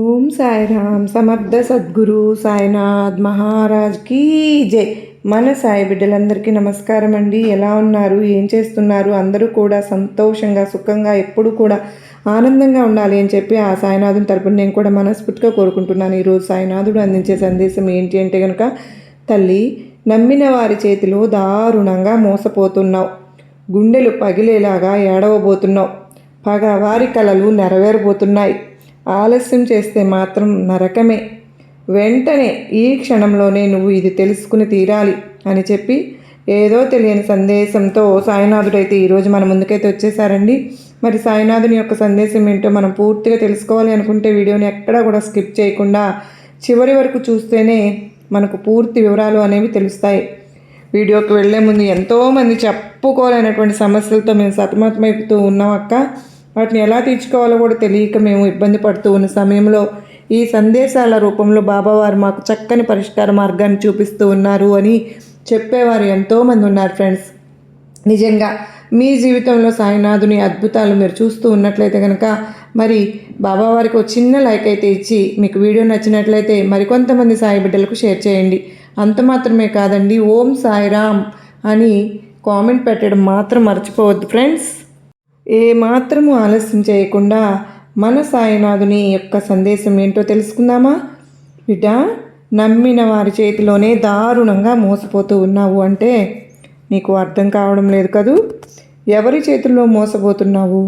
ఓం సాయిరామ్ సమర్థ సద్గురు సాయినాథ్ మహారాజ్కి జై. మన సాయి బిడ్డలందరికీ నమస్కారం అండి. ఎలా ఉన్నారు, ఏం చేస్తున్నారు? అందరూ కూడా సంతోషంగా సుఖంగా ఎప్పుడు కూడా ఆనందంగా ఉండాలి అని చెప్పి ఆ సాయినాథుని తరపున నేను కూడా మనస్ఫూర్తిగా కోరుకుంటున్నాను. ఈరోజు సాయినాథుడు అందించే సందేశం ఏంటి అంటే కనుక, తల్లి, నమ్మిన వారి చేతిలో దారుణంగా మోసపోతున్నావు, గుండెలు పగిలేలాగా ఏడవబోతున్నావు, పగవారి కలలు నెరవేరబోతున్నాయి. ఆలస్యం చేస్తే మాత్రం నరకమే. వెంటనే ఈ క్షణంలోనే నువ్వు ఇది తెలుసుకుని తీరాలి అని చెప్పి ఏదో తెలియని సందేశంతో సాయినాథుడైతే ఈరోజు మన ముందుకైతే వచ్చేసారండి. మరి సాయినాథుని యొక్క సందేశం ఏంటో మనం పూర్తిగా తెలుసుకోవాలి అనుకుంటే వీడియోని ఎక్కడా కూడా స్కిప్ చేయకుండా చివరి వరకు చూస్తేనే మనకు పూర్తి వివరాలు అనేవి తెలుస్తాయి. వీడియోకి వెళ్లే ముందు ఎంతోమంది చెప్పుకోలేనటువంటి సమస్యలతో మేము సతమతమైపోతూ ఉన్నాం అక్క. వాటిని ఎలా తీర్చుకోవాలో కూడా తెలియక మేము ఇబ్బంది పడుతూ ఉన్న సమయంలో ఈ సందేశాల రూపంలో బాబావారు మాకు చక్కని పరిష్కార మార్గాన్ని చూపిస్తూ ఉన్నారు అని చెప్పేవారు ఎంతోమంది ఉన్నారు ఫ్రెండ్స్. నిజంగా మీ జీవితంలో సాయినాథుని అద్భుతాలు మీరు చూస్తూ ఉన్నట్లయితే కనుక మరి బాబావారికి ఒక చిన్న లైక్ అయితే ఇచ్చి మీకు వీడియో నచ్చినట్లయితే మరికొంతమంది సాయి బిడ్డలకు షేర్ చేయండి. అంత మాత్రమే కాదండి, ఓం సాయిరామ్ అని కామెంట్ పెట్టడం మాత్రం మర్చిపోవద్దు ఫ్రెండ్స్. ఏమాత్రము ఆలస్యం చేయకుండా మన సాయినాథుని యొక్క సందేశం ఏంటో తెలుసుకుందామా? బిడ్డ, నమ్మిన వారి చేతిలోనే దారుణంగా మోసపోతూ ఉన్నావు అంటే నీకు అర్థం కావడం లేదు కదూ. ఎవరి చేతుల్లో మోసపోతున్నావు?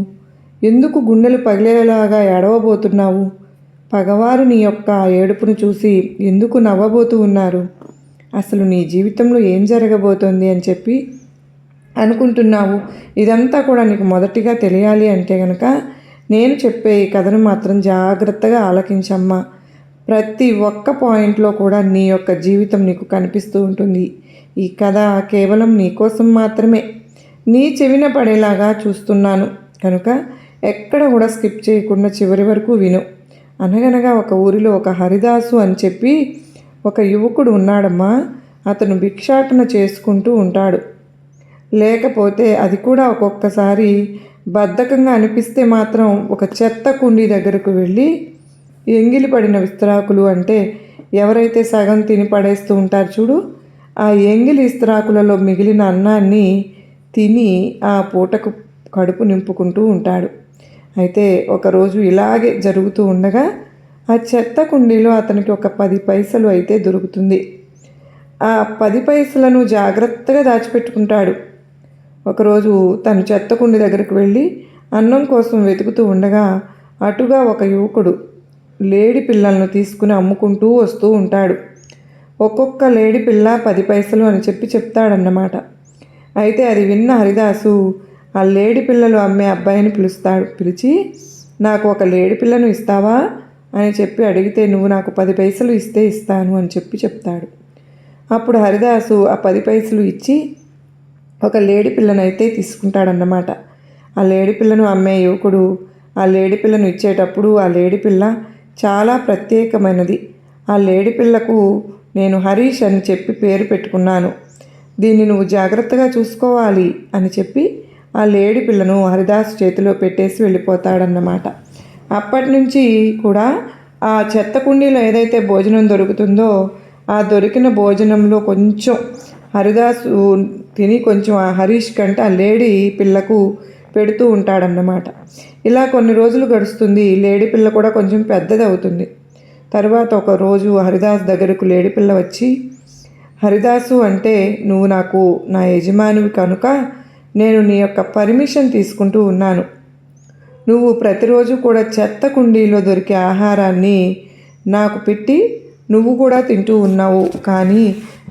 ఎందుకు గుండెలు పగిలేలాగా ఏడవబోతున్నావు? పగవారు నీ యొక్క ఏడుపును చూసి ఎందుకు నవ్వబోతూ ఉన్నారు? అసలు నీ జీవితంలో ఏం జరగబోతోంది అని చెప్పి అనుకుంటున్నావు. ఇదంతా కూడా నీకు మొదటిగా తెలియాలి అంటే కనుక నేను చెప్పే ఈ కథను మాత్రం జాగ్రత్తగా ఆలకించమ్మా. ప్రతి ఒక్క పాయింట్లో కూడా నీ యొక్క జీవితం నీకు కనిపిస్తూ ఉంటుంది. ఈ కథ కేవలం నీ కోసం మాత్రమే నీ చెవిన పడేలాగా చూస్తున్నాను కనుక ఎక్కడ కూడా స్కిప్ చేయకుండా చివరి వరకు విను. అనగనగా ఒక ఊరిలో ఒక హరిదాసు అని చెప్పి ఒక యువకుడు ఉన్నాడమ్మా. అతను భిక్షాటన చేసుకుంటూ ఉంటాడు. లేకపోతే అది కూడా ఒక్కొక్కసారి బద్ధకంగా అనిపిస్తే మాత్రం ఒక చెత్త కుండీ దగ్గరకు వెళ్ళి ఎంగిలి పడిన విస్తరాకులు, అంటే ఎవరైతే సగం తిని పడేస్తూ ఉంటారు చూడు, ఆ ఎంగిలి విస్తరాకులలో మిగిలిన అన్నాన్ని తిని ఆ పూటకు కడుపు నింపుకుంటూ ఉంటాడు. అయితే ఒకరోజు ఇలాగే జరుగుతూ ఉండగా ఆ చెత్త కుండీలో అతనికి ఒక 10 పైసలు అయితే దొరుకుతుంది. ఆ 10 పైసలను జాగ్రత్తగా దాచిపెట్టుకుంటాడు. ఒకరోజు తను చెత్తకుండి దగ్గరకు వెళ్ళి అన్నం కోసం వెతుకుతూ ఉండగా అటుగా ఒక యువకుడు లేడి పిల్లలను తీసుకుని అమ్ముకుంటూ వస్తూ ఉంటాడు. ఒక్కొక్క లేడి పిల్ల 10 పైసలు అని చెప్పి చెప్తాడన్నమాట. అయితే అది విన్న హరిదాసు ఆ లేడి పిల్లలు అమ్మే అబ్బాయిని పిలిచి, నాకు ఒక లేడి పిల్లను ఇస్తావా అని చెప్పి అడిగితే, నువ్వు నాకు 10 పైసలు ఇస్తే ఇస్తాను అని చెప్పి చెప్తాడు. అప్పుడు హరిదాసు ఆ 10 పైసలు ఇచ్చి ఒక లేడి పిల్లనైతే తీసుకుంటాడన్నమాట. ఆ లేడి పిల్లను అమ్మే యువకుడు ఆ లేడి పిల్లను ఇచ్చేటప్పుడు ఆ లేడి పిల్ల చాలా ప్రత్యేకమైనది. ఆ లేడి పిల్లకు నేను హరీష్ అని చెప్పి పేరు పెట్టుకున్నాను, దీన్ని నువ్వు జాగ్రత్తగా చూసుకోవాలి అని చెప్పి ఆ లేడి పిల్లను హరిదాస్ చేతిలో పెట్టేసి వెళ్ళిపోతాడన్నమాట. అప్పటి నుంచి కూడా ఆ చెత్త కుండీలో ఏదైతే భోజనం దొరుకుతుందో ఆ దొరికిన భోజనంలో కొంచెం హరిదాసు తిని కొంచెం ఆ హరీష్ కంటే ఆ లేడీ పిల్లకు పెడుతూ ఉంటాడన్నమాట. ఇలా కొన్ని రోజులు గడుస్తుంది. లేడీ పిల్ల కూడా కొంచెం పెద్దది అవుతుంది. తర్వాత ఒక రోజు హరిదాస్ దగ్గరకు లేడీ పిల్ల వచ్చి, హరిదాసు, అంటే నువ్వు నాకు నా యజమానివి కనుక నేను నీ యొక్క పర్మిషన్ తీసుకుంటూ ఉన్నాను. నువ్వు ప్రతిరోజు కూడా చెత్త కుండీలో దొరికే ఆహారాన్ని నాకు పెట్టి నువ్వు కూడా తింటూ ఉన్నావు. కానీ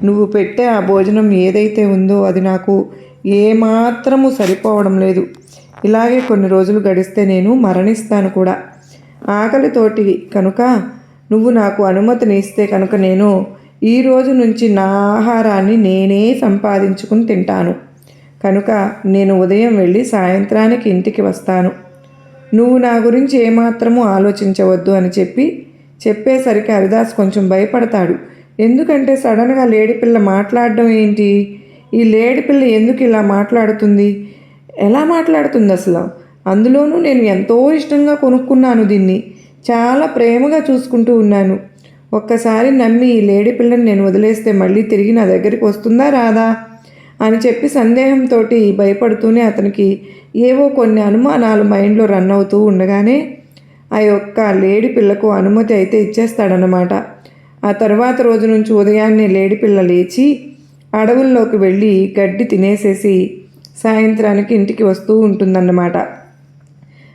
నువ్వు పెట్టే ఆ భోజనం ఏదైతే ఉందో అది నాకు ఏమాత్రము సరిపోవడం లేదు. ఇలాగే కొన్ని రోజులు గడిస్తే నేను మరణిస్తాను కూడా. ఆకలితోటి కనుక నువ్వు నాకు అనుమతిని ఇస్తే కనుక నేను ఈ రోజు నుంచి నా ఆహారాన్ని నేనే సంపాదించుకుని తింటాను. కనుక నేను ఉదయం వెళ్ళి సాయంత్రానికి ఇంటికి వస్తాను. నువ్వు నా గురించి ఏమాత్రము ఆలోచించవద్దు అని చెప్పేసరికి హరిదాస్ కొంచెం భయపడతాడు. ఎందుకంటే సడన్గా లేడిపిల్ల మాట్లాడడం ఏంటి, ఈ లేడిపిల్ల ఎందుకు ఇలా మాట్లాడుతుంది, ఎలా మాట్లాడుతుంది అసలు, అందులోనూ నేను ఎంతో ఇష్టంగా కొనుక్కున్నాను దీన్ని, చాలా ప్రేమగా చూసుకుంటూ ఉన్నాను. ఒక్కసారి నమ్మి ఈ లేడీ పిల్లని నేను వదిలేస్తే మళ్ళీ తిరిగి నా దగ్గరికి వస్తుందా రాదా అని చెప్పి సందేహంతో భయపడుతూనే అతనికి ఏవో కొన్ని అనుమానాలు మైండ్లో రన్ అవుతూ ఉండగానే ఆ యొక్క లేడీ పిల్లకు అనుమతి అయితే ఇచ్చేస్తాడనమాట. ఆ తర్వాత రోజు నుంచి ఉదయాన్నే లేడీ పిల్ల లేచి అడవుల్లోకి వెళ్ళి గడ్డి తినేసేసి సాయంత్రానికి ఇంటికి వస్తూ ఉంటుందన్నమాట.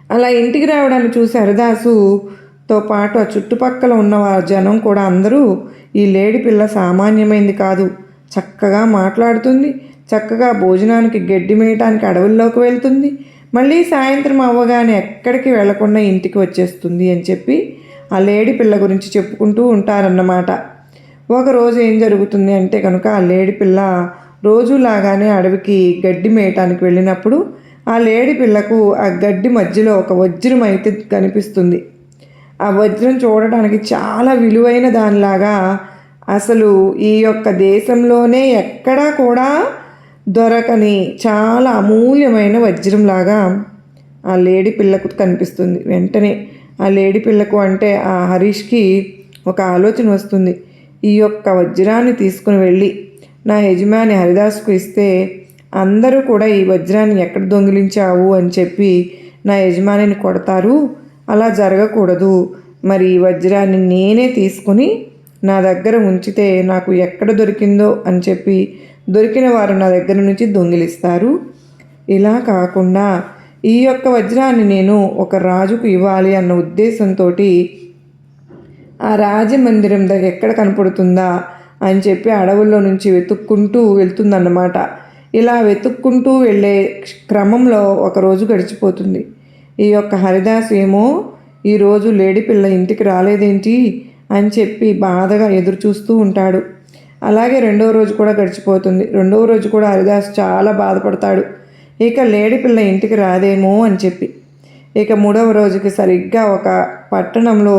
అలా ఇంటికి రావడాన్ని చూసి హరిదాసుతో పాటు ఆ చుట్టుపక్కల ఉన్న జనం కూడా అందరూ ఈ లేడీ పిల్ల సామాన్యమైంది కాదు, చక్కగా మాట్లాడుతుంది, చక్కగా భోజనానికి గడ్డి మేయటానికి అడవుల్లోకి వెళ్తుంది, మళ్ళీ సాయంత్రం అవ్వగానే ఎక్కడికి వెళ్లకుండా ఇంటికి వచ్చేస్తుంది అని చెప్పి ఆ లేడీ పిల్ల గురించి చెప్పుకుంటూ ఉంటారన్నమాట. ఒకరోజు ఏం జరుగుతుంది అంటే కనుక ఆ లేడీ పిల్ల రోజులాగానే అడవికి గడ్డి మేయటానికి వెళ్ళినప్పుడు ఆ లేడీ పిల్లకు ఆ గడ్డి మధ్యలో ఒక వజ్రం అయితే కనిపిస్తుంది. ఆ వజ్రం చూడటానికి చాలా విలువైన దానిలాగా, అసలు ఈ యొక్క దేశంలోనే ఎక్కడా కూడా దొరకని చాలా అమూల్యమైన వజ్రంలాగా ఆ లేడీ పిల్లకు కనిపిస్తుంది. వెంటనే ఆ లేడీ పిల్లకు అంటే ఆ హరీష్కి ఒక ఆలోచన వస్తుంది. ఈ యొక్క వజ్రాన్ని తీసుకుని వెళ్ళి నా యజమాని హరిదాసుకు ఇస్తే అందరూ కూడా ఈ వజ్రాన్ని ఎక్కడ దొంగిలించావు అని చెప్పి నా యజమానిని కొడతారు, అలా జరగకూడదు. మరి ఈ వజ్రాన్ని నేనే తీసుకుని నా దగ్గర ఉంచితే నాకు ఎక్కడ దొరికిందో అని చెప్పి దొరికిన వారు నా దగ్గర నుంచి దొంగిలిస్తారు. ఇలా కాకుండా ఈ యొక్క వజ్రాన్ని నేను ఒక రాజుకు ఇవ్వాలి అన్న ఉద్దేశంతో ఆ రాజమందిరం దగ్గర ఎక్కడ కనపడుతుందా అని చెప్పి అడవుల్లో నుంచి వెతుక్కుంటూ వెళ్తుందన్నమాట. ఇలా వెతుక్కుంటూ వెళ్ళే క్రమంలో ఒకరోజు గడిచిపోతుంది. ఈ యొక్క హరిదాస్ ఏమో ఈరోజు లేడీ పిల్ల ఇంటికి రాలేదేంటి అని చెప్పి బాధగా ఎదురు చూస్తూ ఉంటాడు. అలాగే రెండవ రోజు కూడా గడిచిపోతుంది. రెండవ రోజు కూడా హరిదాస్ చాలా బాధపడతాడు, ఇక లేడీ పిల్ల ఇంటికి రాదేమో అని చెప్పి. ఇక మూడవ రోజుకి సరిగ్గా ఒక పట్టణంలో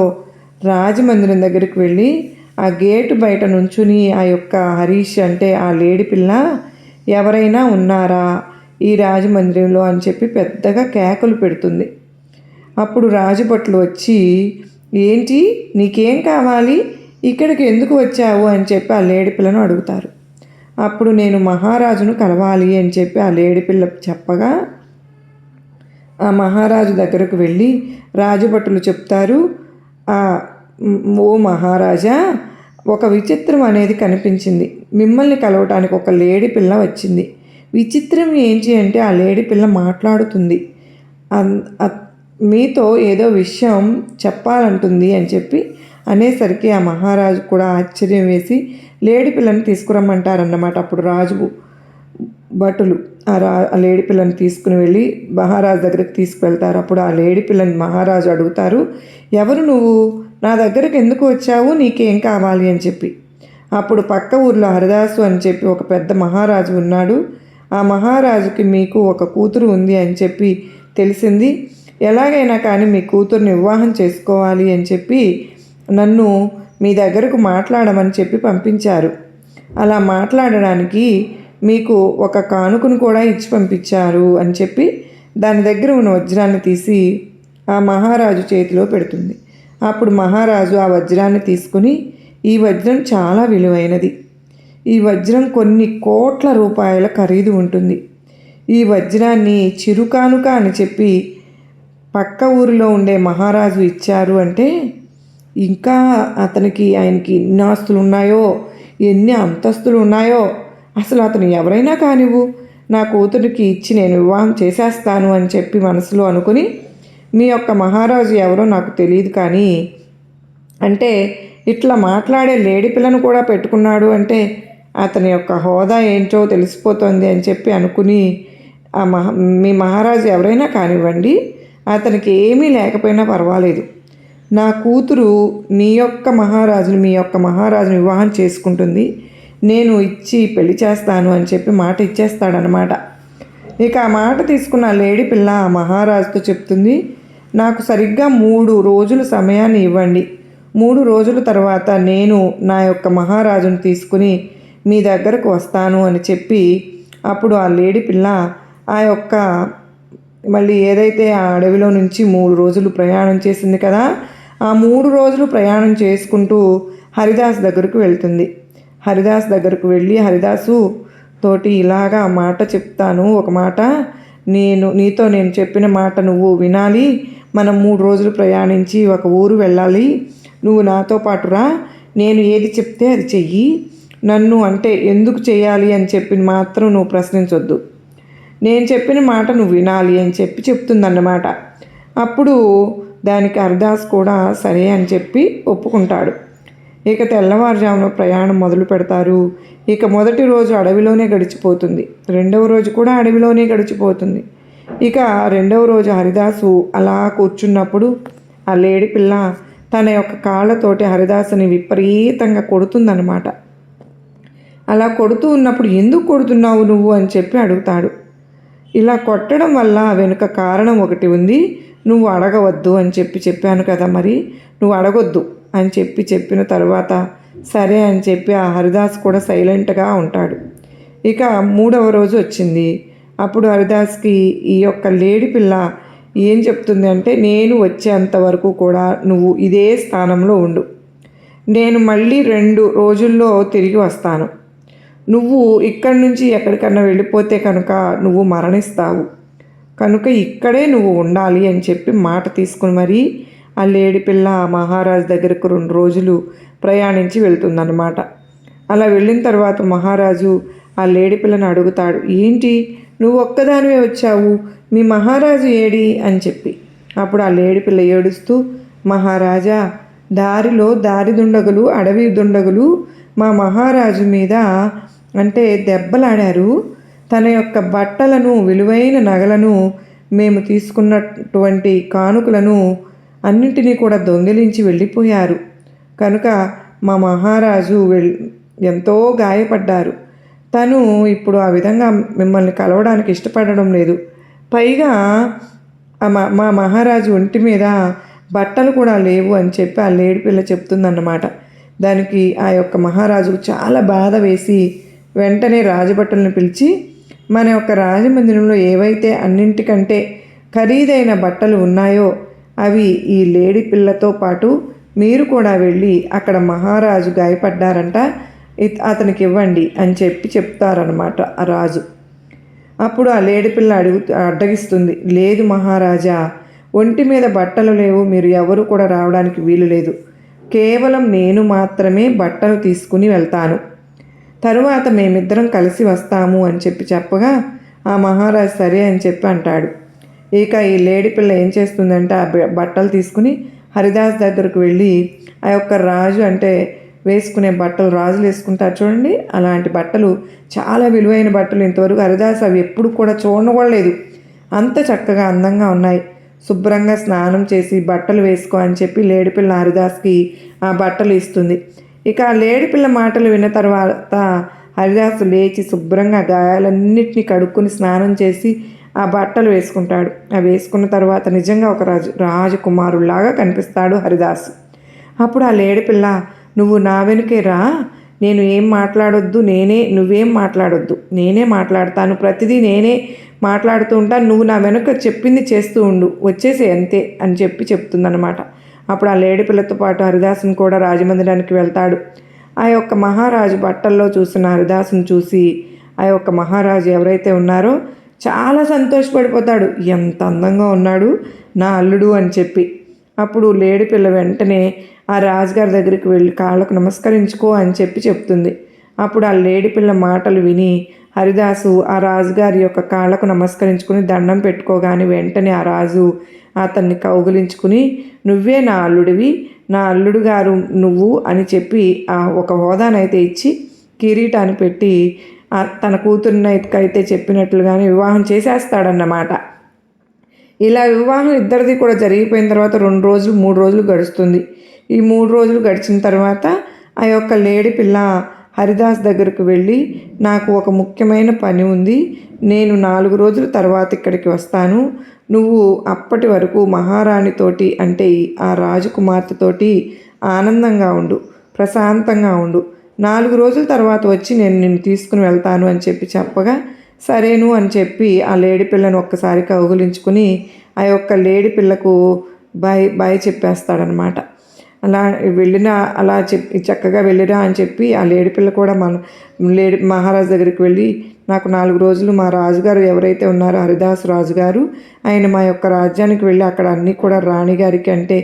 రాజమందిరం దగ్గరికి వెళ్ళి ఆ గేటు బయట నుంచుని ఆ యొక్క హరీష్ అంటే ఆ లేడీ పిల్ల ఎవరైనా ఉన్నారా ఈ రాజమందిరంలో అని చెప్పి పెద్దగా కేకలు పెడుతుంది. అప్పుడు రాజభటులు వచ్చి ఏంటి నీకేం కావాలి, ఇక్కడికి ఎందుకు వచ్చావు అని చెప్పి ఆ లేడీ పిల్లను అడుగుతారు. అప్పుడు నేను మహారాజును కలవాలి అని చెప్పి ఆ లేడీ పిల్ల చెప్పగా ఆ మహారాజు దగ్గరకు వెళ్ళి రాజభటులు చెప్తారు, ఓ మహారాజా, ఒక విచిత్రం అనేది కనిపించింది. మిమ్మల్ని కలవటానికి ఒక లేడీ పిల్ల వచ్చింది. విచిత్రం ఏంటి అంటే ఆ లేడీ పిల్ల మాట్లాడుతుంది, మీతో ఏదో విషయం చెప్పాలంటుంది అని చెప్పి అనేసరికి ఆ మహారాజు కూడా ఆశ్చర్యం వేసి లేడీ పిల్లని తీసుకురమ్మంటారన్నమాట. అప్పుడు రాజు భటులు ఆ లేడీ పిల్లని తీసుకుని వెళ్ళి మహారాజు దగ్గరికి తీసుకువెళ్తారు. అప్పుడు ఆ లేడీ పిల్లని మహారాజు అడుగుతారు, ఎవరు నువ్వు, నా దగ్గరకు ఎందుకు వచ్చావు, నీకేం కావాలి అని చెప్పి. అప్పుడు పక్క ఊర్లో హరిదాసు అని చెప్పి ఒక పెద్ద మహారాజు ఉన్నాడు. ఆ మహారాజుకి మీకు ఒక కూతురు ఉంది అని చెప్పి తెలిసింది, ఎలాగైనా కానీ మీ కూతుర్ని వివాహం చేసుకోవాలి అని చెప్పి నన్ను మీ దగ్గరకు మాట్లాడమని చెప్పి పంపించారు. అలా మాట్లాడడానికి మీకు ఒక కానుకను కూడా ఇచ్చి పంపించారు అని చెప్పి దాని దగ్గర ఉన్న వజ్రాన్ని తీసి ఆ మహారాజు చేతిలో పెడుతుంది. అప్పుడు మహారాజు ఆ వజ్రాన్ని తీసుకుని, ఈ వజ్రం చాలా విలువైనది, ఈ వజ్రం కొన్ని కోట్ల రూపాయల ఖరీదు ఉంటుంది, ఈ వజ్రాన్ని చిరుకానుక అని చెప్పి పక్క ఊరిలో ఉండే మహారాజు ఇచ్చారు అంటే ఇంకా ఆయనకి ఎన్ని ఆస్తులు ఉన్నాయో, ఎన్ని అంతస్తులు ఉన్నాయో, అసలు అతను ఎవరైనా కానివ్వు, నా కూతురికి ఇచ్చి నేను వివాహం చేసేస్తాను అని చెప్పి మనసులో అనుకుని, మీ యొక్క మహారాజు ఎవరో నాకు తెలియదు కానీ అంటే ఇట్లా మాట్లాడే లేడీ పిల్లను కూడా పెట్టుకున్నాడు అంటే అతని యొక్క హోదా ఏంటో తెలిసిపోతుంది అని చెప్పి అనుకుని, మీ మహారాజు ఎవరైనా కానివ్వండి, అతనికి ఏమీ లేకపోయినా పర్వాలేదు, నా కూతురు మీ యొక్క మహారాజుని వివాహం చేసుకుంటుంది, నేను ఇచ్చి పెళ్లి చేస్తాను అని చెప్పి మాట ఇచ్చేస్తాడనమాట. ఇక ఆ మాట తీసుకున్న లేడీ పిల్ల ఆ మహారాజుతో చెప్తుంది, నాకు సరిగ్గా 3 రోజుల సమయాన్ని ఇవ్వండి, 3 రోజుల తర్వాత నేను నా యొక్క మహారాజును తీసుకుని మీ దగ్గరకు వస్తాను అని చెప్పి అప్పుడు ఆ లేడీ పిల్ల ఆ యొక్క మళ్ళీ ఏదైతే ఆ అడవిలో నుంచి 3 రోజులు ప్రయాణం చేసింది కదా, ఆ 3 రోజులు ప్రయాణం చేసుకుంటూ హరిదాస్ దగ్గరకు వెళ్తుంది. హరిదాస్ దగ్గరకు వెళ్ళి హరిదాసు తోటి ఇలాగా మాట చెప్తాను, ఒక మాట నీతో నేను చెప్పిన మాట నువ్వు వినాలి. మనం 3 రోజులు ప్రయాణించి ఒక ఊరు వెళ్ళాలి. నువ్వు నాతో పాటు రా. నేను ఏది చెప్తే అది చెయ్యి. నన్ను అంటే ఎందుకు చేయాలి అని చెప్పి మాత్రం నువ్వు ప్రశ్నించొద్దు. నేను చెప్పిన మాట నువ్వు వినాలి అని చెప్తుందన్నమాట. అప్పుడు దానికి హరిదాస్ కూడా సరే అని చెప్పి ఒప్పుకుంటాడు. ఇక తెల్లవారుజామున ప్రయాణం మొదలు పెడతారు. ఇక మొదటి రోజు అడవిలోనే గడిచిపోతుంది. రెండవ రోజు కూడా అడవిలోనే గడిచిపోతుంది. ఇక రెండవ రోజు హరిదాసు అలా కూర్చున్నప్పుడు ఆ లేడి పిల్ల తన యొక్క కాళ్ళతోటి హరిదాసుని విపరీతంగా కొడుతుందన్నమాట. అలా కొడుతూ ఉన్నప్పుడు ఎందుకు కొడుతున్నావు నువ్వు అని చెప్పి అడుగుతాడు. ఇలా కొట్టడం వల్ల వెనుక కారణం ఒకటి ఉంది, నువ్వు అడగవద్దు అని చెప్పాను కదా, మరి నువ్వు అడగొద్దు అని చెప్పిన తర్వాత సరే అని చెప్పి ఆ హరిదాస్ కూడా సైలెంట్గా ఉంటాడు. ఇక 3వ రోజు వచ్చింది. అప్పుడు హరిదాస్కి ఈ యొక్క లేడి పిల్ల ఏం చెప్తుంది అంటే, నేను వచ్చేంత వరకు కూడా నువ్వు ఇదే స్థానంలో ఉండు. నేను మళ్ళీ 2 రోజుల్లో తిరిగి వస్తాను. నువ్వు ఇక్కడి నుంచి ఎక్కడికన్నా వెళ్ళిపోతే కనుక నువ్వు మరణిస్తావు. కనుక ఇక్కడే నువ్వు ఉండాలి అని చెప్పి మాట తీసుకుని మరీ ఆ లేడి పిల్ల మహారాజు దగ్గరకు 2 రోజులు ప్రయాణించి వెళ్తుందన్నమాట. అలా వెళ్ళిన తర్వాత మహారాజు ఆ లేడి పిల్లని అడుగుతాడు, ఏంటి నువ్వు ఒక్కదానివే వచ్చావు, మీ మహారాజు ఏడి అని చెప్పి. అప్పుడు ఆ లేడి పిల్ల ఏడుస్తూ, మహారాజా, దారిలో దారి దుండగులు, అడవి దుండగులు మా మహారాజు మీద అంటే దెబ్బలాడారు. తన యొక్క బట్టలను, విలువైన నగలను, మేము తీసుకున్నటువంటి కానుకలను అన్నింటినీ కూడా దొంగిలించి వెళ్ళిపోయారు. కనుక మా మహారాజు ఎంతో గాయపడ్డారు. తను ఇప్పుడు ఆ విధంగా మిమ్మల్ని కలవడానికి ఇష్టపడడం లేదు. పైగా మా మహారాజు ఒంటి మీద బట్టలు కూడా లేవు అని చెప్పి ఆ లేడి పిల్ల చెప్తుందన్నమాట. దానికి ఆ యొక్క మహారాజుకు చాలా బాధ వేసి వెంటనే రాజభటులను పిలిచి, మన యొక్క రాజమందిరంలో ఏవైతే అన్నింటికంటే ఖరీదైన బట్టలు ఉన్నాయో అవి ఈ లేడి పిల్లతో పాటు మీరు కూడా వెళ్ళి అక్కడ మహారాజు గాయపడ్డారంట, అతనికి ఇవ్వండి అని చెప్తారనమాట ఆ రాజు. అప్పుడు ఆ లేడి పిల్ల అడ్డగిస్తుంది, లేదు మహారాజా, ఒంటి మీద బట్టలు లేవు, మీరు ఎవరు కూడా రావడానికి వీలు లేదు. కేవలం నేను మాత్రమే బట్టలు తీసుకుని వెళ్తాను, తరువాత మేమిద్దరం కలిసి వస్తాము అని చెప్పగా ఆ మహారాజు సరే అని చెప్పి అంటాడు. ఇక ఈ లేడి పిల్ల ఏం చేస్తుందంటే ఆ బట్టలు తీసుకుని హరిదాస్ దగ్గరకు వెళ్ళి ఆ యొక్క రాజు అంటే వేసుకునే బట్టలు, రాజులు వేసుకుంటారు చూడండి, అలాంటి బట్టలు, చాలా విలువైన బట్టలు, ఇంతవరకు హరిదాస్ అవి ఎప్పుడు కూడా చూడలేదు, అంత చక్కగా అందంగా ఉన్నాయి. శుభ్రంగా స్నానం చేసి బట్టలు వేసుకో అని చెప్పి లేడిపిల్ల హరిదాస్కి ఆ బట్టలు ఇస్తుంది. ఇక ఆ లేడిపిల్ల మాటలు విన్న తర్వాత హరిదాసు లేచి శుభ్రంగా గాయాలన్నింటినీ కడుక్కొని స్నానం చేసి ఆ బట్టలు వేసుకుంటాడు. అవి వేసుకున్న తర్వాత నిజంగా ఒక రాజకుమారులాగా కనిపిస్తాడు హరిదాసు. అప్పుడు ఆ లేడిపిల్ల, నువ్వు నా వెనుకే రా, నేను ఏం మాట్లాడొద్దు, నువ్వేం మాట్లాడొద్దు, నేనే మాట్లాడతాను, ప్రతిదీ నేనే మాట్లాడుతూ ఉంటాను, నువ్వు నా వెనుక చెప్పింది చేస్తూ ఉండు, వచ్చేసి అంతే అని చెప్తుందన్నమాట. అప్పుడు ఆ లేడి పిల్లతో పాటు హరిదాసుని కూడా రాజమందిరానికి వెళ్తాడు. ఆ యొక్క మహారాజు బట్టల్లో చూసిన హరిదాసుని చూసి ఆ యొక్క మహారాజు ఎవరైతే ఉన్నారో చాలా సంతోషపడిపోతాడు, ఎంత అందంగా ఉన్నాడు నా అల్లుడు అని చెప్పి. అప్పుడు లేడి పిల్ల వెంటనే ఆ రాజుగారి దగ్గరికి వెళ్ళి కాళ్ళకు నమస్కరించుకో అని చెప్తుంది. అప్పుడు ఆ లేడి పిల్ల మాటలు విని హరిదాసు ఆ రాజుగారి యొక్క కాళ్ళకు నమస్కరించుకుని దండం పెట్టుకోగానే వెంటనే ఆ రాజు అతన్ని కౌగిలించుకుని, నువ్వే నా అల్లుడివి, నా అల్లుడు గారు నువ్వు అని చెప్పి ఆ ఒక హోదానైతే ఇచ్చి కిరీటాన్ని పెట్టి తన కూతురునైతే చెప్పినట్లుగానే వివాహం చేసేస్తాడన్నమాట. ఇలా వివాహం ఇద్దరిది కూడా జరిగిపోయిన తర్వాత 2 రోజులు 3 రోజులు గడుస్తుంది. ఈ 3 రోజులు గడిచిన తర్వాత ఆ యొక్క లేడి పిల్ల హరిదాస్ దగ్గరకు వెళ్ళి, నాకు ఒక ముఖ్యమైన పని ఉంది, నేను 4 రోజుల తర్వాత ఇక్కడికి వస్తాను, నువ్వు అప్పటి వరకు మహారాణితోటి అంటే ఆ రాజకుమార్తెతోటి ఆనందంగా ఉండు, ప్రశాంతంగా ఉండు, 4 రోజుల తర్వాత వచ్చి నేను నిన్ను తీసుకుని వెళ్తాను అని చెప్పగా సరేను అని చెప్పి ఆ లేడి పిల్లను ఒక్కసారి కౌగులించుకుని ఆ యొక్క లేడి పిల్లకు బాయ్ చెప్పేస్తాడనమాట. అలా వెళ్ళిన అలా చక్కగా వెళ్ళిరా అని చెప్పి ఆ లేడిపిల్ల కూడా మహారాజు దగ్గరికి వెళ్ళి, నాకు 4 రోజులు మా రాజుగారు ఎవరైతే ఉన్నారో హరిదాసు రాజుగారు, ఆయన మా యొక్క రాజ్యానికి వెళ్ళి అక్కడ అన్నీ కూడా రాణిగారికి అంటే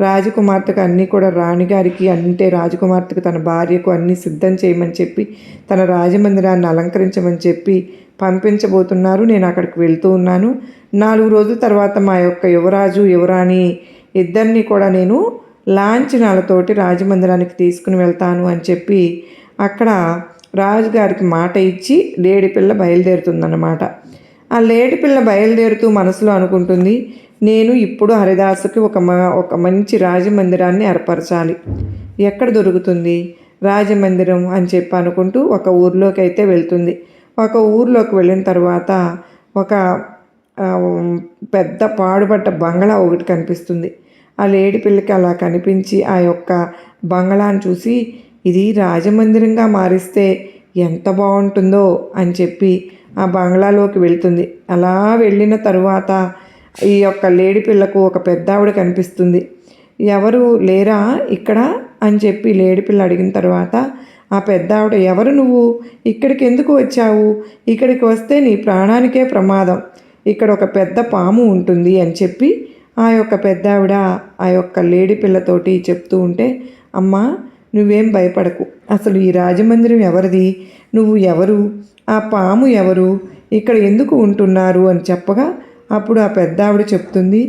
రాజకుమార్తెకు అన్నీ కూడా రాణిగారికి అంటే రాజకుమార్తెకు తన భార్యకు అన్నీ సిద్ధం చేయమని చెప్పి తన రాజమందిరాన్ని అలంకరించమని చెప్పి పంపించబోతున్నారు. నేను అక్కడికి వెళ్తూ ఉన్నాను. 4 రోజుల తర్వాత మా యొక్క యువరాజు యువరాణి ఇద్దరిని కూడా నేను లాంఛనాలతోటి రాజమందిరానికి తీసుకుని వెళ్తాను అని చెప్పి అక్కడ రాజుగారికి మాట ఇచ్చి లేడిపిల్ల బయలుదేరుతుందన్నమాట. ఆ లేడిపిల్ల బయలుదేరుతూ మనసులో అనుకుంటుంది, నేను ఇప్పుడు హరిదాసుకి ఒక మంచి రాజమందిరాన్ని ఏర్పరచాలి. ఎక్కడ దొరుకుతుంది రాజమందిరం అని చెప్పి అనుకుంటూ ఒక ఊర్లోకి అయితే వెళ్తుంది. ఒక ఊర్లోకి వెళ్ళిన తర్వాత ఒక పెద్ద పాడుపడ్డ బంగళా ఒకటి కనిపిస్తుంది. ఆ లేడిపిల్లకి అలా కనిపించి ఆ యొక్క బంగళాను చూసి, ఇది రాజమందిరంగా మారిస్తే ఎంత బాగుంటుందో అని చెప్పి ఆ బంగ్లాలోకి వెళ్తుంది. అలా వెళ్ళిన తరువాత ఈ యొక్క లేడిపిల్లకు ఒక పెద్దావిడ కనిపిస్తుంది. ఎవరు లేరా ఇక్కడ అని చెప్పి లేడిపిల్ల అడిగిన తర్వాత ఆ పెద్దావిడ, ఎవరు నువ్వు, ఇక్కడికి ఎందుకు వచ్చావు, ఇక్కడికి వస్తే నీ ప్రాణానికే ప్రమాదం, ఇక్కడ ఒక పెద్ద పాము ఉంటుంది అని చెప్పి ఆ యొక్క పెద్దావిడ ఆ యొక్క లేడిపిల్లతోటి చెప్తూ ఉంటే, అమ్మా నువ్వేం భయపడకు, అసలు ఈ రాజమందిరం ఎవరిది, నువ్వు ఎవరు, ఆ పాము ఎవరు, ఇక్కడ ఎందుకు ఉంటున్నారు అని చెప్పగా అప్పుడు ఆ పెద్దావిడ చెప్తుంది,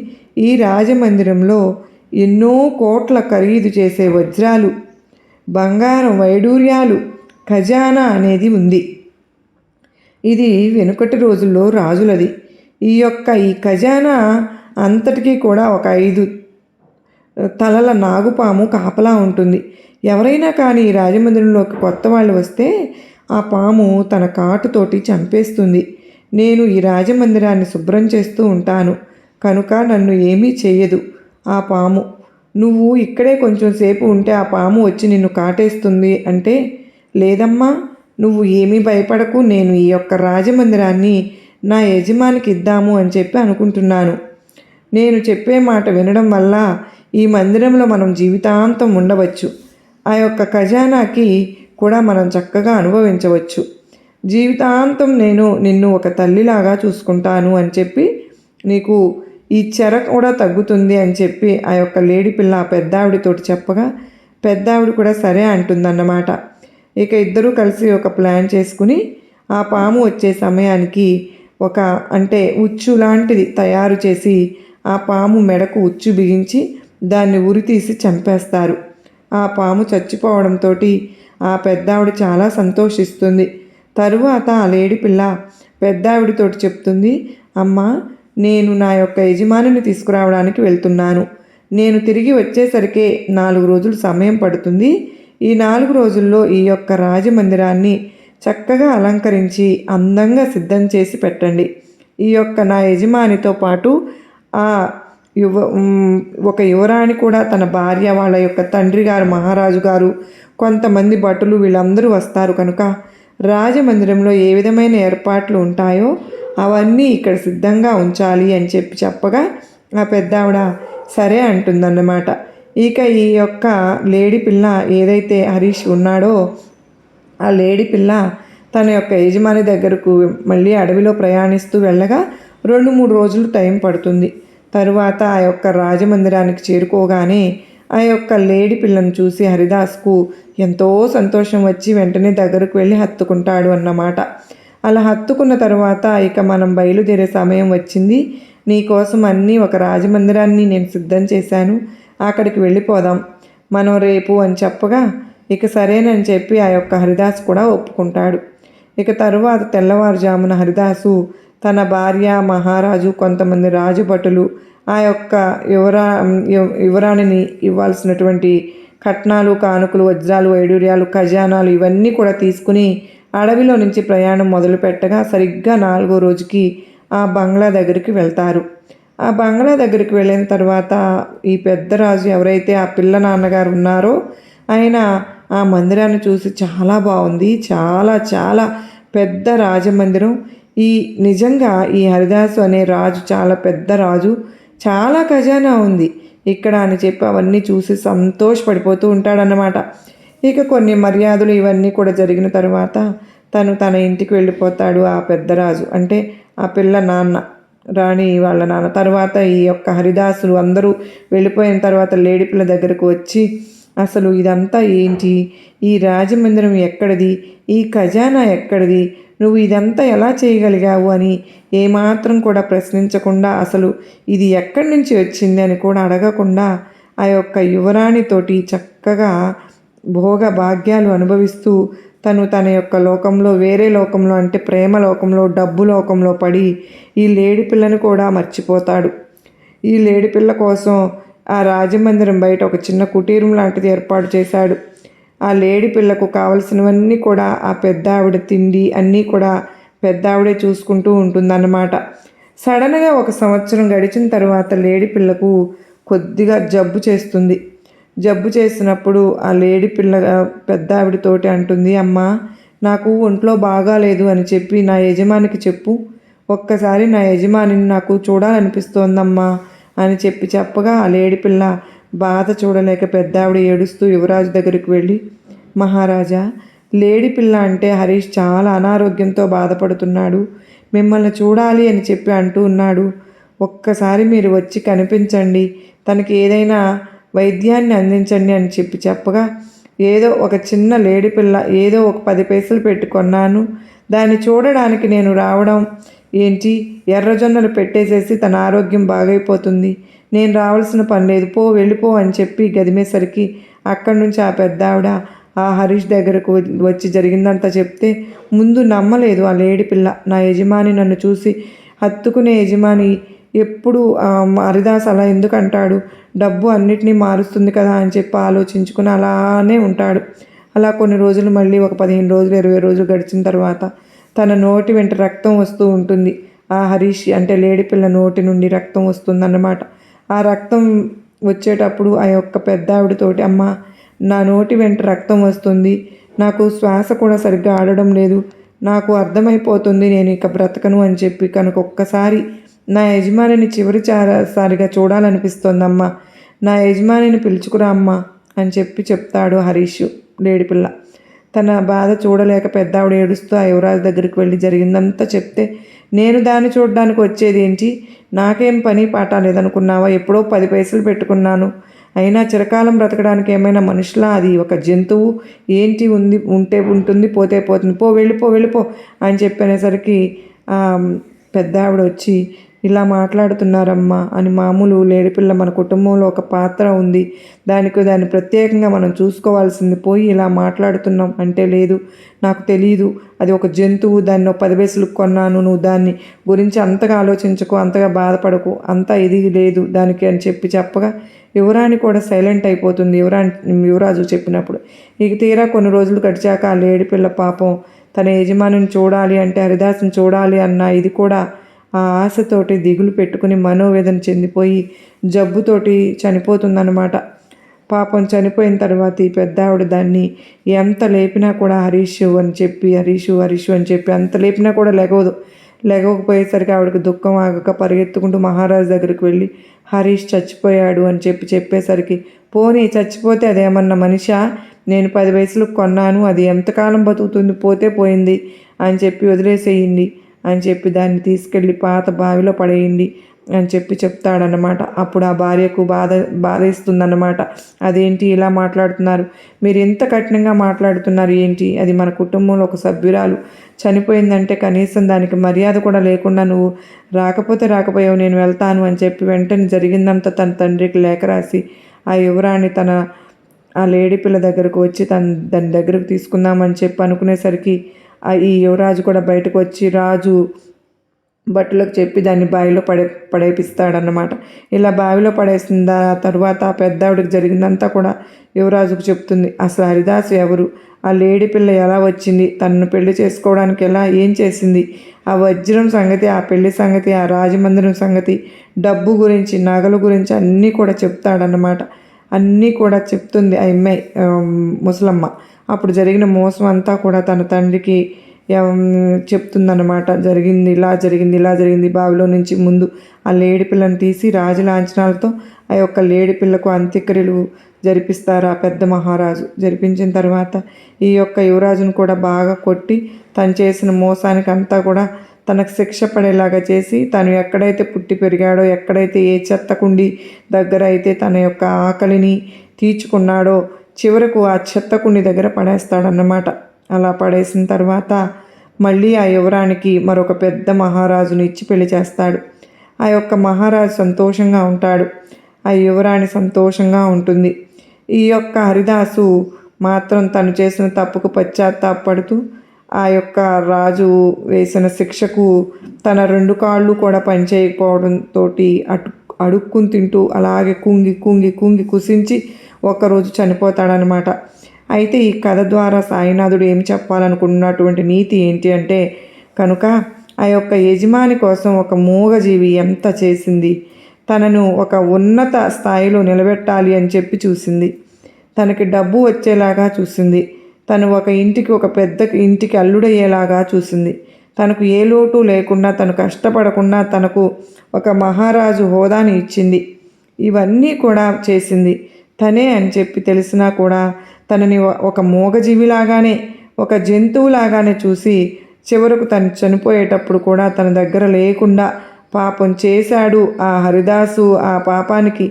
ఈ రాజమందిరంలో ఎన్నో కోట్ల ఖరీదు చేసే వజ్రాలు, బంగారం, వైడూర్యాలు, ఖజానా అనేది ఉంది. ఇది వెనుకటి రోజుల్లో రాజులది. ఈ ఖజానా అంతటికీ కూడా ఒక 5 తలల నాగుపాము కాపలా ఉంటుంది. ఎవరైనా కానీ ఈ రాజమందిరంలోకి కొత్త వాళ్ళు వస్తే ఆ పాము తన కాటుతోటి చంపేస్తుంది. నేను ఈ రాజమందిరాన్ని శుభ్రం చేస్తూ ఉంటాను కనుక నన్ను ఏమీ చెయ్యదు ఆ పాము. నువ్వు ఇక్కడే కొంచెం సేపు ఉంటే ఆ పాము వచ్చి నిన్ను కాటేస్తుంది అంటే, లేదమ్మా నువ్వు ఏమీ భయపడకు, నేను ఈ యొక్క రాజమందిరాన్ని నా యజమానికి ఇద్దాము అని చెప్పి అనుకుంటున్నాను. నేను చెప్పే మాట వినడం వల్ల ఈ మందిరంలో మనం జీవితాంతం ఉండవచ్చు. ఆ యొక్క ఖజానాకి కూడా మనం చక్కగా అనుభవించవచ్చు. జీవితాంతం నేను నిన్ను ఒక తల్లిలాగా చూసుకుంటాను అని చెప్పి నీకు ఈ చెర కూడా తగ్గుతుంది అని చెప్పి ఆ యొక్క లేడిపిల్ల ఆ పెద్దావిడితోటి చెప్పగా పెద్దావిడ కూడా సరే అంటుందన్నమాట. ఇక ఇద్దరూ కలిసి ఒక ప్లాన్ చేసుకుని ఆ పాము వచ్చే సమయానికి ఒక ఉచ్చు లాంటిది తయారు చేసి ఆ పాము మెడకు ఉచ్చు బిగించి దాన్ని ఉరితీసి చంపేస్తారు. ఆ పాము చచ్చిపోవడంతో ఆ పెద్దావిడ చాలా సంతోషిస్తుంది. తరువాత ఆ లేడిపిల్ల పెద్దావిడితోటి చెప్తుంది, అమ్మ నేను నా యొక్క యజమానిని తీసుకురావడానికి వెళ్తున్నాను. నేను తిరిగి వచ్చేసరికి 4 రోజులు సమయం పడుతుంది. ఈ 4 రోజుల్లో ఈ యొక్క రాజమందిరాన్ని చక్కగా అలంకరించి అందంగా సిద్ధం చేసి పెట్టండి. ఈ యొక్క నా యజమానితో పాటు ఆ ఒక యువరాణి కూడా తన భార్య, వాళ్ళ యొక్క తండ్రి గారు మహారాజు గారు, కొంతమంది భటులు వీళ్ళందరూ వస్తారు కనుక రాజమందిరంలో ఏ విధమైన ఏర్పాట్లు ఉంటాయో అవన్నీ ఇక్కడ సిద్ధంగా ఉంచాలి అని చెప్పగా ఆ పెద్దావిడ సరే అంటుందన్నమాట. ఇక ఈ యొక్క లేడీ పిల్ల ఏదైతే హరీష్ ఉన్నాడో ఆ లేడీ పిల్ల తన యొక్క యజమాని దగ్గరకు మళ్ళీ అడవిలో ప్రయాణిస్తూ వెళ్ళగా 2-3 రోజులు టైం పడుతుంది. తరువాత ఆ యొక్క రాజమందిరానికి చేరుకోగానే ఆ యొక్క లేడీ పిల్లను చూసి హరిదాస్కు ఎంతో సంతోషం వచ్చి వెంటనే దగ్గరకు వెళ్ళి హత్తుకుంటాడు అన్నమాట. అలా హత్తుకున్న తర్వాత ఇక మనం బయలుదేరే సమయం వచ్చింది, నీకోసం అన్నీ ఒక రాజమందిరాన్ని నేను సిద్ధం చేశాను, అక్కడికి వెళ్ళిపోదాం మనం రేపు అని చెప్పగా ఇక సరేనని చెప్పి ఆ యొక్క హరిదాస్ కూడా ఒప్పుకుంటాడు. ఇక తరువాత తెల్లవారుజామున హరిదాసు తన భార్య, మహారాజు, కొంతమంది రాజభటులు ఆ యొక్క యువరాణిని ఇవ్వాల్సినటువంటి కట్నాలు, కానుకలు, వజ్రాలు, వైడూర్యాలు, ఖజానాలు ఇవన్నీ కూడా తీసుకుని అడవిలో నుంచి ప్రయాణం మొదలుపెట్టగా సరిగ్గా 4వ రోజుకి ఆ బంగ్లా దగ్గరికి వెళ్తారు. ఆ బంగ్లా దగ్గరికి వెళ్ళిన తర్వాత ఈ పెద్ద రాజు ఎవరైతే ఆ పిల్ల నాన్నగారు ఉన్నారో ఆయన ఆ మందిరాన్ని చూసి చాలా బాగుంది, చాలా చాలా పెద్ద రాజమందిరం, నిజంగా ఈ హరిదాసు అనే రాజు చాలా పెద్ద రాజు, చాలా ఖజానా ఉంది, ఇక్కడ అని చెప్పి అవన్నీ చూసి సంతోషపడిపోతూ ఉంటాడన్నమాట. ఇక కొన్ని మర్యాదలు ఇవన్నీ కూడా జరిగిన తర్వాత తన ఇంటికి వెళ్ళిపోతాడు ఆ పెద్దరాజు. అంటే ఆ పిల్ల నాన్న, రాణి వాళ్ళ నాన్న. తర్వాత ఈ యొక్క హరిదాసులు అందరూ వెళ్ళిపోయిన తర్వాత లేడిపిల్ల దగ్గరకు వచ్చి, అసలు ఇదంతా ఏంటి, ఈ రాజమందిరం ఎక్కడిది, ఈ ఖజానా ఎక్కడిది, నువ్వు ఇదంతా ఎలా చేయగలిగావు అని ఏమాత్రం కూడా ప్రశ్నించకుండా, అసలు ఇది ఎక్కడి నుంచి వచ్చింది అని కూడా అడగకుండా ఆ యొక్క యువరాణితోటి చక్కగా భోగ భాగ్యాలు అనుభవిస్తూ తన యొక్క లోకంలో, వేరే లోకంలో అంటే ప్రేమ లోకంలో, డబ్బు లోకంలో పడి ఈ లేడి పిల్లను కూడా మర్చిపోతాడు. ఈ లేడి పిల్ల కోసం ఆ రాజమందిరం బయట ఒక చిన్న కుటీరం లాంటిది ఏర్పాటు చేశాడు. ఆ లేడి పిల్లకు కావలసినవన్నీ కూడా ఆ పెద్ద ఆవిడ తిండి అన్నీ కూడా పెద్ద ఆవిడే చూసుకుంటూ ఉంటుందన్నమాట. సడన్గా ఒక సంవత్సరం గడిచిన తర్వాత లేడి పిల్లకు కొద్దిగా జబ్బు చేస్తుంది. జబ్బు చేసినప్పుడు ఆ లేడి పిల్ల పెద్ద ఆవిడతోటి అంటుంది, అమ్మా నాకు ఒంట్లో బాగాలేదు అని చెప్పి నా యజమానికి చెప్పు, ఒక్కసారి నా యజమానిని నాకు చూడాలనిపిస్తోందమ్మా అని చెప్పగా ఆ లేడి పిల్ల బాధ చూడలేక పెద్ద ఆవిడ ఏడుస్తూ యువరాజు దగ్గరికి వెళ్ళి, మహారాజా, లేడి పిల్ల అంటే హరీష్ చాలా అనారోగ్యంతో బాధపడుతున్నాడు, మిమ్మల్ని చూడాలి అని చెప్పి అంటూ ఉన్నాడు, ఒక్కసారి మీరు వచ్చి కనిపించండి, తనకి ఏదైనా వైద్యాన్ని అందించండి అని చెప్పగా, ఏదో ఒక చిన్న లేడి పిల్ల ఏదో ఒక 10 పైసలు పెట్టి కొన్నాను, దాన్ని చూడడానికి నేను రావడం ఏంటి, ఎర్రజొన్నలు పెట్టేసేసి తన ఆరోగ్యం బాగైపోతుంది, నేను రావాల్సిన పని లేదు, వెళ్ళిపో అని చెప్పి గదిమేసరికి అక్కడి నుంచి ఆ పెద్ద ఆవిడ ఆ హరీష్ దగ్గరకు వచ్చి జరిగిందంతా చెప్తే ముందు నమ్మలేదు ఆ లేడి పిల్ల. నా యజమాని నన్ను చూసి హత్తుకునే యజమాని ఎప్పుడు హరిదాస్ అలా ఎందుకు అంటాడు, డబ్బు అన్నిటినీ మారుస్తుంది కదా అని చెప్పి ఆలోచించుకుని అలానే ఉంటాడు. అలా కొన్ని రోజులు, మళ్ళీ ఒక 15 రోజులు 20 రోజులు గడిచిన తర్వాత తన నోటి వెంట రక్తం వస్తూ ఉంటుంది. ఆ హరీష్ అంటే లేడిపిల్ల నోటి నుండి రక్తం వస్తుందన్నమాట. ఆ రక్తం వచ్చేటప్పుడు ఆ యొక్క పెద్ద ఆవిడతోటి, అమ్మ నా నోటి వెంట రక్తం వస్తుంది, నాకు శ్వాస కూడా సరిగ్గా ఆడడం లేదు, నాకు అర్థమైపోతుంది నేను ఇక బ్రతకను అని చెప్పి కనుక ఒక్కసారి నా యజమానిని చివరిసారిగా చూడాలనిపిస్తోందమ్మా, నా యజమానిని పిలుచుకురా అమ్మా అని చెప్తాడు హరీష్. లేడిపిల్ల తన బాధ చూడలేక పెద్ద ఆవిడ ఏడుస్తూ ఆ యువరాజు దగ్గరికి వెళ్ళి జరిగిందంతా చెప్తే, నేను దాన్ని చూడడానికి వచ్చేది ఏంటి, నాకేం పని పాట లేదనుకున్నావా, ఎప్పుడో 10 పైసలు పెట్టుకున్నాను, అయినా చిరకాలం బ్రతకడానికి ఏమైనా మనుషులా, అది ఒక జంతువు, ఏంటి ఉంటే ఉంటుంది, పోతే పోతుంది, వెళ్ళిపో అని చెప్పనేసరికి పెద్ద ఆవిడ వచ్చి, ఇలా మాట్లాడుతున్నారమ్మా అని, మామూలు లేడిపిల్ల మన కుటుంబంలో ఒక పాత్ర ఉంది, దాన్ని ప్రత్యేకంగా మనం చూసుకోవాల్సింది పోయి ఇలా మాట్లాడుతున్నాం అంటే, లేదు నాకు తెలియదు, అది ఒక జంతువు, దాన్ని ఒక 10 పైసలకు కొన్నాను, నువ్వు దాన్ని గురించి అంతగా ఆలోచించకు, అంతగా బాధపడకు, అంతా ఇది లేదు దానికి అని చెప్పగా యువరాణి కూడా సైలెంట్ అయిపోతుంది యువరాజు చెప్పినప్పుడు. ఇక తీరా కొన్ని రోజులు గడిచాక ఆ లేడిపిల్ల పాపం తన యజమానిని చూడాలి అంటే, హరిదాసుని చూడాలి అన్న ఇది కూడా ఆ ఆశతోటి దిగులు పెట్టుకుని మనోవేదన చెందిపోయి జబ్బుతోటి చనిపోతుందన్నమాట. పాపం చనిపోయిన తర్వాత ఈ పెద్ద ఆవిడ దాన్ని ఎంత లేపినా కూడా హరీష్ అని చెప్పి అంత లేపినా కూడా లెగవకపోయేసరికి ఆవిడకి దుఃఖం ఆగక పరిగెత్తుకుంటూ మహారాజు దగ్గరికి వెళ్ళి, హరీష్ చచ్చిపోయాడు అని చెప్పేసరికి, పోనీ చచ్చిపోతే అదేమన్నా మనిషా, నేను 10 పైసలకు కొన్నాను, అది ఎంతకాలం బతుకుతుంది, పోతే పోయింది అని చెప్పి వదిలేసేయండి అని చెప్పి దాన్ని తీసుకెళ్ళి పాత బావిలో పడేయండి అని చెప్తాడనమాట. అప్పుడు ఆ భార్యకు బాధేస్తుందన్నమాట. అదేంటి ఇలా మాట్లాడుతున్నారు, మీరు ఎంత కఠినంగా మాట్లాడుతున్నారు ఏంటి, అది మన కుటుంబంలో ఒక సభ్యురాలు చనిపోయిందంటే కనీసం దానికి మర్యాద కూడా లేకుండా నువ్వు రాకపోయావు, నేను వెళ్తాను అని చెప్పి వెంటనే జరిగిందంతా తన తండ్రికి లేఖ రాసి ఆ యువరాణి ఆ లేడీ పిల్ల దగ్గరకు వచ్చి దాని దగ్గరకు తీసుకుందామని చెప్పి అనుకునేసరికి ఈ యువరాజు కూడా బయటకు వచ్చి రాజు భటులకు చెప్పి దాన్ని బావిలో పడేపిస్తాడన్నమాట. ఇలా బావిలో పడేసిన తర్వాత పెద్ద ఆవిడకి జరిగిందంతా కూడా యువరాజుకు చెప్తుంది. అసలు హరిదాసు ఎవరు, ఆ లేడీ పిల్ల ఎలా వచ్చింది, తనను పెళ్లి చేసుకోవడానికి ఏం చేసింది, ఆ వజ్రం సంగతి, ఆ పెళ్లి సంగతి, ఆ రాజమందిరం సంగతి, డబ్బు గురించి, నగల గురించి అన్నీ కూడా చెప్తాడన్నమాట. అన్నీ కూడా చెప్తుంది ఆ అమ్మాయి ముసలమ్మ. అప్పుడు జరిగిన మోసం అంతా కూడా తన తండ్రికి చెప్తుందన్నమాట. జరిగింది ఇలా జరిగింది, ఇలా జరిగింది. బావిలో నుంచి ముందు ఆ లేడి పిల్లను తీసి రాజు లాంఛనాలతో ఆ యొక్క లేడి పిల్లకు అంత్యక్రియలు జరిపిస్తారు ఆ పెద్ద మహారాజు. జరిపించిన తర్వాత ఈ యొక్క యువరాజును కూడా బాగా కొట్టి తను చేసిన మోసానికి అంతా కూడా తనకు శిక్ష పడేలాగా చేసి, తను ఎక్కడైతే పుట్టి పెరిగాడో, ఎక్కడైతే ఏ చెత్త కుండి దగ్గర అయితే తన యొక్క ఆకలిని తీర్చుకున్నాడో, చివరకు ఆ చెత్త కుండి దగ్గర పడేస్తాడన్నమాట. అలా పడేసిన తర్వాత మళ్ళీ ఆ యువరానికి మరొక పెద్ద మహారాజుని ఇచ్చి పెళ్లి చేస్తాడు. ఆ యొక్క మహారాజు సంతోషంగా ఉంటాడు, ఆ యువరాణి సంతోషంగా ఉంటుంది. ఈ యొక్క హరిదాసు మాత్రం తను చేసిన తప్పుకు పశ్చాత్తాపడుతూ ఆ యొక్క రాజు వేసిన శిక్షకు తన 2 కాళ్ళు కూడా పనిచేయకపోవడంతో అడుక్కుని తింటూ అలాగే కుంగి కుంగి కుంగి కుసించి ఒకరోజు చనిపోతాడనమాట. అయితే ఈ కథ ద్వారా సాయినాథుడు ఏమి చెప్పాలనుకున్నటువంటి నీతి ఏంటి అంటే కనుక ఆ యొక్క యజమాని కోసం ఒక మూగజీవి ఎంత చేసింది, తనను ఒక ఉన్నత స్థాయిలో నిలబెట్టాలి అని చెప్పి చూసింది, తనకి డబ్బు వచ్చేలాగా చూసింది, తను ఒక పెద్ద ఇంటికి అల్లుడయ్యేలాగా చూసింది, తనకు ఏ లోటు లేకుండా, తను కష్టపడకుండా తనకు ఒక మహారాజు హోదాని ఇచ్చింది. ఇవన్నీ కూడా చేసింది తనే అని చెప్పి తెలిసినా కూడా తనని ఒక మూగజీవిలాగానే, ఒక జంతువులాగానే చూసి చివరకు తను చనిపోయేటప్పుడు కూడా తన దగ్గర లేకుండా పాపం చేశాడు. ఆ హరిదాసు ఆ పాపానికి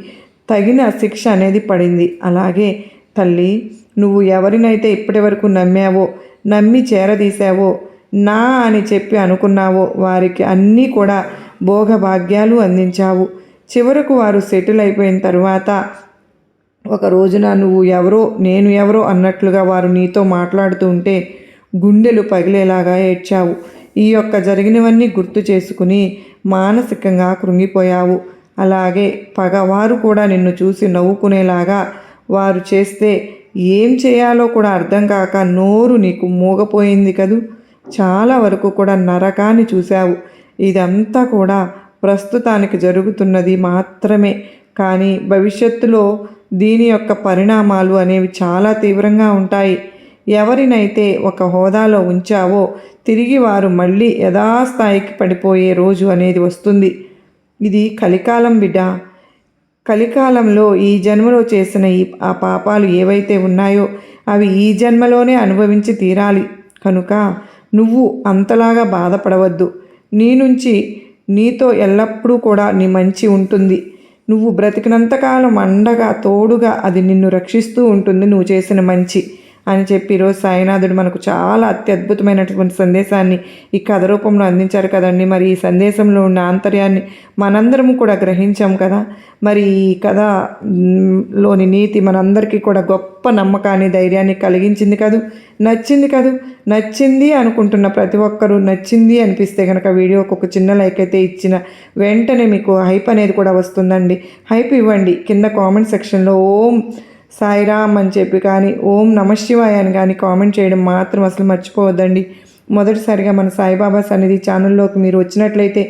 తగిన శిక్ష అనేది పడింది. అలాగే తల్లి, నువ్వు ఎవరినైతే ఇప్పటి వరకు నమ్మావో, నమ్మి చేరదీశావో, నా అని చెప్పి అనుకున్నావో వారికి అన్నీ కూడా భోగభాగ్యాలు అందించావు. చివరకు వారు సెటిల్ అయిపోయిన తర్వాత ఒక రోజున నువ్వు ఎవరో నేను ఎవరో అన్నట్లుగా వారు నీతో మాట్లాడుతూ ఉంటే గుండెలు పగిలేలాగా ఏడ్చావు. ఈ యొక్క జరిగినవన్నీ గుర్తు చేసుకుని మానసికంగా కృంగిపోయావు. అలాగే పగవారు కూడా నిన్ను చూసి నవ్వుకునేలాగా వారు చేస్తే ఏం చేయాలో కూడా అర్థం కాక నోరు నీకు మూగపోయింది కదూ. చాలా వరకు కూడా నరకాన్ని చూశావు. ఇదంతా కూడా ప్రస్తుతానికి జరుగుతున్నది మాత్రమే, కానీ భవిష్యత్తులో దీని యొక్క పరిణామాలు అనేవి చాలా తీవ్రంగా ఉంటాయి. ఎవరినైతే ఒక హోదాలో ఉంచావో తిరిగి వారు మళ్ళీ యథాస్థాయికి పడిపోయే రోజు అనేది వస్తుంది. ఇది కలికాలం బిడ్డ. కలికాలంలో ఈ జన్మలో చేసిన ఆ పాపాలు ఏవైతే ఉన్నాయో అవి ఈ జన్మలోనే అనుభవించి తీరాలి. కనుక నువ్వు అంతలాగా బాధపడవద్దు. నీ నుంచి నీతో ఎల్లప్పుడూ కూడా నీ మంచి ఉంటుంది. నువ్వు బ్రతికినంతకాలం అండగా తోడుగా అది నిన్ను రక్షిస్తూ ఉంటుంది నువ్వు చేసిన మంచి అని చెప్పి ఈరోజు సాయినాథుడు మనకు చాలా అత్యద్భుతమైనటువంటి సందేశాన్ని ఈ కథ రూపంలో అందించారు కదండి. మరి ఈ సందేశంలో ఉన్న ఆంతర్యాన్ని మనందరము కూడా గ్రహించాం కదా. మరి ఈ కథలోని నీతి మనందరికీ కూడా గొప్ప నమ్మకాన్ని, ధైర్యాన్ని కలిగించింది కదూ. నచ్చింది కదూ. నచ్చింది అనుకుంటున్న ప్రతి ఒక్కరూ నచ్చింది అనిపిస్తే కనుక వీడియోకి ఒక చిన్న లైక్ అయితే ఇచ్చిన వెంటనే మీకు హైప్ అనేది కూడా వస్తుందండి. హైప్ ఇవ్వండి. కింద కామెంట్ సెక్షన్లో ఓం సాయిరామ్ అని చెప్పి కానీ ఓం నమశివాయ అని కానీ కామెంట్ చేయడం మాత్రం అసలు మర్చిపోవద్దండి. మొదటిసారిగా మన సాయిబాబా సన్నిధి ఛానల్లోకి మీరు వచ్చినట్లయితే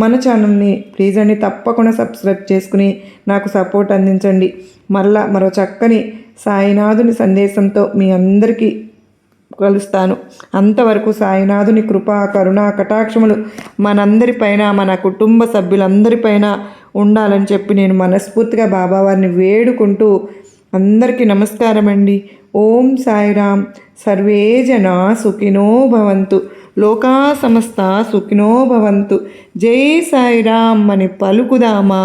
మన ఛానల్ని ప్లీజ్ అండి తప్పకుండా సబ్స్క్రైబ్ చేసుకుని నాకు సపోర్ట్ అందించండి. మరో చక్కని సాయినాథుని సందేశంతో మీ అందరికీ కలుస్తాను. అంతవరకు సాయినాథుని కృపా కరుణా కటాక్షములు మనందరిపైన, మన కుటుంబ సభ్యులందరిపైన ఉండాలని చెప్పి నేను మనస్ఫూర్తిగా బాబావారిని వేడుకుంటూ అందరికీ నమస్కారం అండి. ఓం సాయిరామ్. సర్వే జనా సుఖినో భవంతు, లోకా సమస్త సుఖినో భవంతు. జై సాయిరామ్ అని పలుకుదామా.